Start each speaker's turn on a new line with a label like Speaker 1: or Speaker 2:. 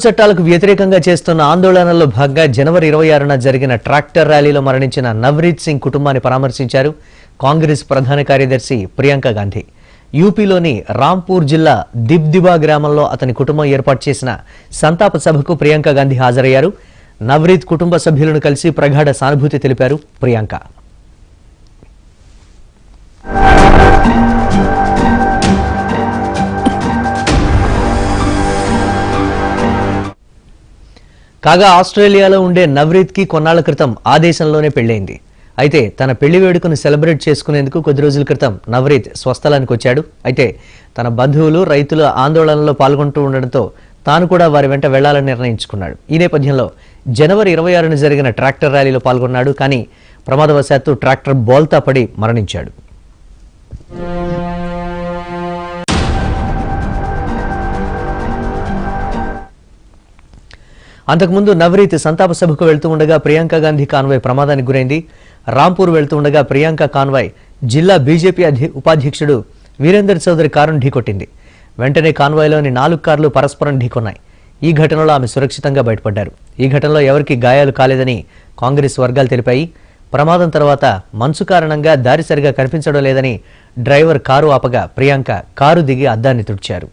Speaker 1: చట్టాలకు వ్యతిరేకంగా చేస్తున్న ఆందోళనల్లో భాగంగా జనవరి 26న జరిగిన ట్రాక్టర్ ర్యాలీలో మరణించిన నవరీత్ సింగ్ కుటుంబాన్ని పరామర్శించారు కాంగ్రెస్ ప్రధాన కార్యదర్శి ప్రియాంక గాంధీ. యూపీలోని రాంపూర్ జిల్లా దిబ్దిబా గ్రామంలో అతని కుటుంబం ఏర్పాటు చేసిన సంతాప సభకు ప్రియాంక గాంధీ హాజరయ్యారు. నవరీత్ కుటుంబ సభ్యులను కలిసి ప్రగాఢ సానుభూతి తెలిపారు ప్రియాంక. కాగా ఆస్ట్రేలియాలో ఉండే నవరీత్ కి కొన్నాళ్ల క్రితం ఆ దేశంలోనే పెళ్లైంది. అయితే తన పెళ్లి వేడుకను సెలబ్రేట్ చేసుకునేందుకు కొద్ది రోజుల క్రితం నవరీత్ స్వస్థలానికి వచ్చాడు. అయితే తన బంధువులు రైతుల ఆందోళనలో పాల్గొంటూ ఉండడంతో తాను కూడా వారి వెంట వెళ్లాలని నిర్ణయించుకున్నాడు. ఈ నేపథ్యంలో జనవరి 26న జరిగిన ట్రాక్టర్ ర్యాలీలో పాల్గొన్నాడు. కానీ ప్రమాదవశాత్తు ట్రాక్టర్ బోల్తా పడి మరణించాడు. అంతకుముందు నవరీత్ సంతాప సభకు వెళ్తూ ఉండగా ప్రియాంక గాంధీ కాన్వాయ్ ప్రమాదానికి గురైంది. రాంపూర్ వెళ్తూ ఉండగా ప్రియాంక కాన్వాయ్ జిల్లా బీజేపీ ఉపాధ్యక్షుడు వీరేందర్ చౌదరి కారును ఢీకొట్టింది. వెంటనే కాన్వాయ్లోని 4 కార్లు పరస్పరం ఢీకొన్నాయి. ఈ ఘటనలో ఆమె సురక్షితంగా బయటపడ్డారు. ఈ ఘటనలో ఎవరికీ గాయాలు కాలేదని కాంగ్రెస్ వర్గాలు తెలిపాయి. ప్రమాదం తర్వాత మంచు కారణంగా దారి సరిగా కనిపించడం లేదని డ్రైవర్ కారు ఆపగా ప్రియాంక కారు దిగి అద్దాన్ని తుడిచారు.